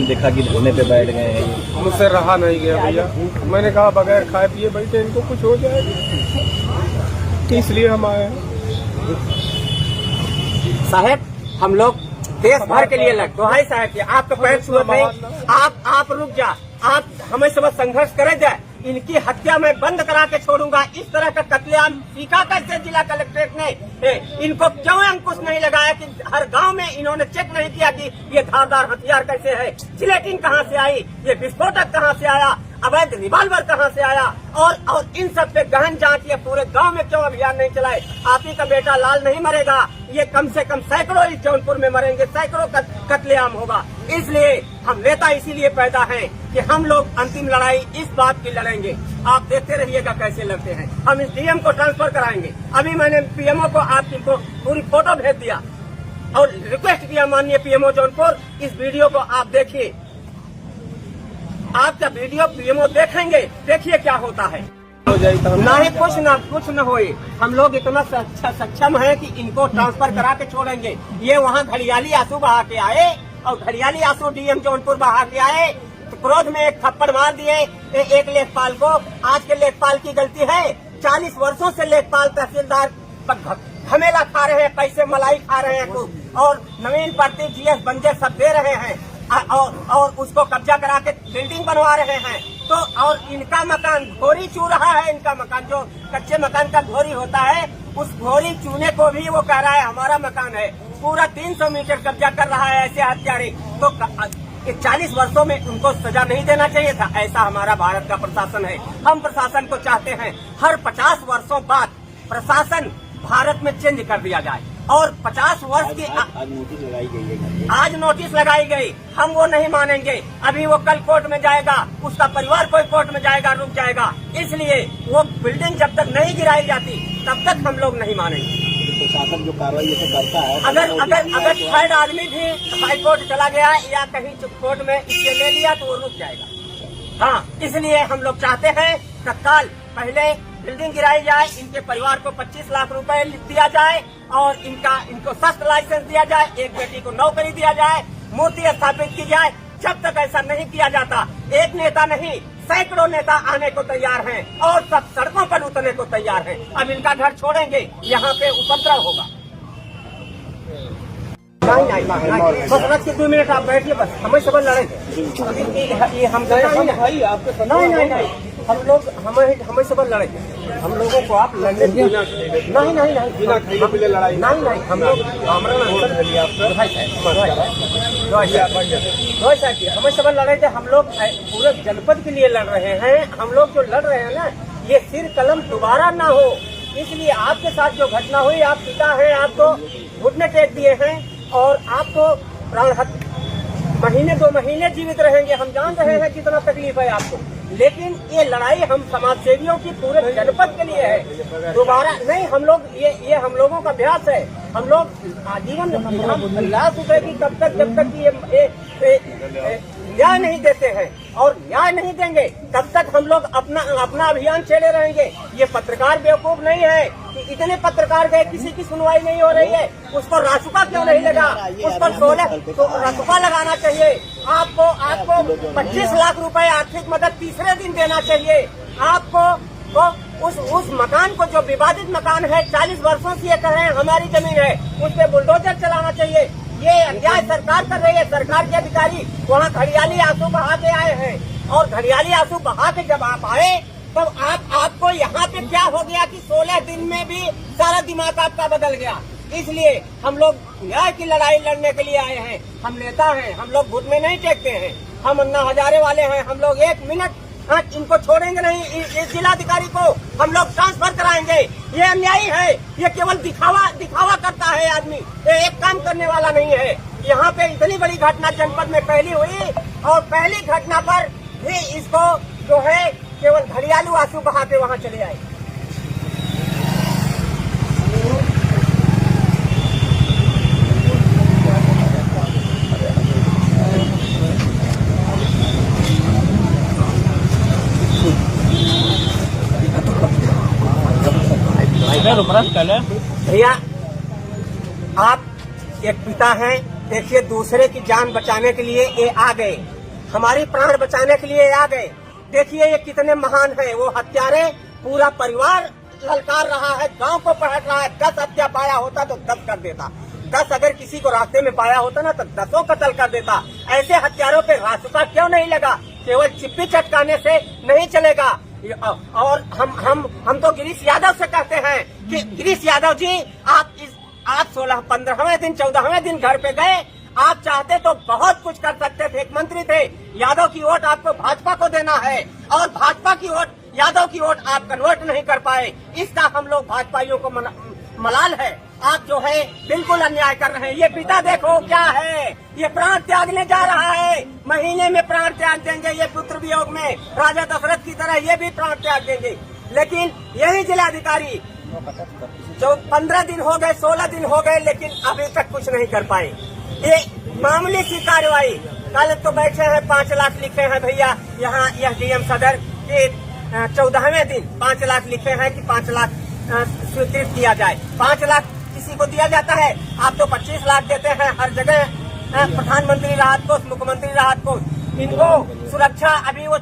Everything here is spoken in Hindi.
आपने देखा कि धरने पे बैठ गए हैं? मुझसे रहा नहीं गया भैया। मैंने कहा बगैर खाए पिए बैठे, इनको कुछ हो जाएगा, इसलिए हम आए हैं। साहब हम लोग देश भर के लिए लड़, दुहाई साहब की आप तो पैर छुए थे, आप रुक जा, आप हमें सब संघर्ष करे जाए, इनकी हत्या मैं बंद करा के छोड़ूंगा। इस तरह का कत्लेआम सीखा कैसे जिला कलेक्ट्रेट ने? इनको क्यों अंकुश नहीं लगाया कि हर गांव में इन्होंने चेक नहीं किया कि ये धारदार हथियार कैसे है, जिलेटिन कहां से आई, ये विस्फोटक कहां से आया, अवैध रिवाल्वर कहां से आया, और इन सब पे गहन जांच ये पूरे गांव में क्यों अभियान नहीं चलाए? आप ही का बेटा लाल नहीं मरेगा, ये कम से कम सैकड़ों इस जौनपुर में मरेंगे, सैकड़ों कत्लेआम होगा। इसलिए हम नेता इसीलिए पैदा हैं कि हम लोग अंतिम लड़ाई इस बात की लड़ेंगे। आप देखते रहिएगा कैसे लड़ते हैं। हम इस डीएम को ट्रांसफर कराएंगे। अभी मैंने पीएमओ को आपकी पूरी फोटो भेज दिया और रिक्वेस्ट किया, माननीय पीएमओ जौनपुर, इस वीडियो को आप देखिए। आपका वीडियो पीएमओ देखेंगे, देखिए क्या होता है। ना ही कुछ न होए। हम लोग इतना सक्षम हैं कि इनको ट्रांसफर करा के छोड़ेंगे। ये वहाँ घड़ियाली आंसू बहा के आए और घड़ियाली आंसू डीएम जौनपुर बहा के आए, तो क्रोध में एक थप्पड़ मार दिए एक लेखपाल को। आज के लेखपाल की गलती है, 40 वर्षों से लेखपाल तहसीलदार झमेला खा रहे हैं, पैसे मलाई खा रहे हैं खूब, और नवीन प्रति जीएस बंजर सब दे रहे हैं और उसको कब्जा करा के बिल्डिंग बनवा रहे हैं। तो और इनका मकान घोरी चू रहा है, इनका मकान जो कच्चे मकान का घोरी होता है, उस घोरी चूने को भी वो कह रहा है हमारा मकान है। पूरा 300 मीटर कब्जा कर रहा है ऐसे हत्यारे। तो 40 वर्षों में उनको सजा नहीं देना चाहिए था? ऐसा हमारा भारत का प्रशासन है। हम प्रशासन को चाहते हैं हर 50 वर्षों बाद प्रशासन भारत में चेंज कर दिया जाए, और 50 वर्ष की आज नोटिस लगाई गई है। आज नोटिस लगाई गई, हम वो नहीं मानेंगे। अभी वो कल कोर्ट में जाएगा, उसका परिवार कोई कोर्ट में जाएगा, रुक जाएगा। इसलिए वो बिल्डिंग जब तक नहीं गिराई जाती तब तक हम लोग नहीं मानेंगे। प्रशासन जो कार्रवाई ये करता है, अगर थर्ड आदमी भी हाई कोर्ट चला गया या कहीं कोर्ट में इसे ले लिया तो वो रुक जाएगा। हाँ, इसलिए हम लोग चाहते हैं तत्काल पहले बिल्डिंग गिराई जाए, इनके परिवार को 25 लाख रुपए दिया जाए और इनको सख्त लाइसेंस दिया जाए, एक बेटी को नौकरी दिया जाए, मूर्ति स्थापित की जाए। जब तक ऐसा नहीं किया जाता, एक नेता नहीं सैकड़ों नेता आने को तैयार हैं और सब सड़कों पर उतरने को तैयार हैं। अब इनका घर छोड़ेंगे, यहाँ पे उपद्रव होगा। नहीं, बस रख के 2 मिनट आप बैठिए, बस हमें सब लड़ेंगे। ये हम नहीं, हम लोग हमें सब लड़ेंगे। हम लोगों को आप लड़ने नहीं बिना खाइए पीले लड़ाई नहीं। हम लोग हमें सब लड़े थे। हम लोग पूरे जनपद के लिए लड़ रहे हैं। हम लोग जो लड़ रहे हैं ना, ये सिर कलम दोबारा ना हो, इसलिए आपके साथ जो घटना हुई, आप पिता हैं, आपको घुटने टेक दिए हैं और आप तो महीने 2 महीने जीवित रहेंगे। हम जान रहे हैं कितना तकलीफ है आपको, लेकिन ये लड़ाई हम समाज सेवियों की पूरे जनपद के लिए है। दोबारा नहीं, हम लोग ये हम लोगों का अभ्यास है। हम लोग आजीवन लाश उठेगी तब तक जब तक ये न्याय नहीं देते हैं, और न्याय नहीं देंगे तब तक हम लोग अपना अभियान चले रहेंगे। ये पत्रकार बेवकूफ नहीं है कि इतने पत्रकार गए, किसी की सुनवाई नहीं हो रही है। उस पर रासुका क्यों नहीं लगा? उस पर 16 तो रासुका लगाना चाहिए। आपको 25 लाख रुपए आर्थिक मदद तीसरे दिन देना चाहिए। आपको उस मकान को, जो विवादित मकान है, 40 वर्षों से ये कह रहे हैं हमारी जमीन है, उस पर बुलडोजर चलाना चाहिए। ये अन्याय सरकार कर रही है। सरकार के अधिकारी वहाँ घड़ियाली आंसू बहा के आए हैं, और घड़ियाली आंसू बहा के जब आप आए तब आपको यहाँ पे क्या हो गया कि 16 दिन में भी सारा दिमाग आपका बदल गया। इसलिए हम लोग न्याय की लड़ाई लड़ने के लिए आए हैं। हम नेता हैं, हम लोग घुटने नहीं टेकते हैं। हम अन्ना हजारे वाले हैं। हम लोग 1 मिनट इनको छोड़ेंगे नहीं। इस जिलाधिकारी को हम लोग ट्रांसफर कराएंगे। ये अन्यायी है, ये केवल दिखावा करता है आदमी, ये एक काम करने वाला नहीं है। यहाँ पे इतनी बड़ी घटना जनपद में पहली हुई, और पहली घटना पर भी इसको जो है केवल घड़ियालू आंसू बहा के वहाँ चले आए। भैया, आप एक पिता हैं, देखिए, दूसरे की जान बचाने के लिए ये आ गए, हमारी प्राण बचाने के लिए ये आ गए। देखिए ये कितने महान हैं, वो हत्यारे पूरा परिवार ललकार रहा है, गांव को पलट रहा है। 10 हत्या पाया होता तो 10 कर देता, 10 अगर किसी को रास्ते में पाया होता ना तो 10 कत्ल कर देता। ऐसे हत्यारों पे रास्ता क्यों नहीं लगा? केवल चिप्पी चटकाने से नहीं चलेगा। और हम तो गिरीश यादव से कहते हैं कि गिरीश यादव जी, आप 16-15वें दिन 14वें दिन घर पे गए, आप चाहते तो बहुत कुछ कर सकते थे, एक मंत्री थे। यादव की वोट आपको भाजपा को देना है और भाजपा की वोट यादव की वोट आप कन्वर्ट नहीं कर पाए, इसका हम लोग भाजपाइयों को मलाल है। आप जो है बिल्कुल अन्याय कर रहे हैं। ये पिता देखो क्या है, ये प्राण त्यागने जा रहा है, महीने में प्राण त्याग देंगे। ये पुत्र वियोग में राजा दशरथ की तरह ये भी प्राण त्याग देंगे। लेकिन यही जिलाधिकारी जो 15 दिन हो गए, 16 दिन हो गए, लेकिन अभी तक कुछ नहीं कर पाए। ये मामूली सी कार्रवाई, कल तो बैठे हैं 5 लाख लिखे हैं भैया यहाँ यह डीएम सदर के 14वें दिन 5 लाख लिखे हैं कि 5 लाख स्वीकृत किया जाए। 5 लाख किसी को दिया जाता है? आप तो 25 लाख देते हैं हर जगह, प्रधानमंत्री राहत कोष, मुख्यमंत्री राहत कोष। इनको सुरक्षा अभी वो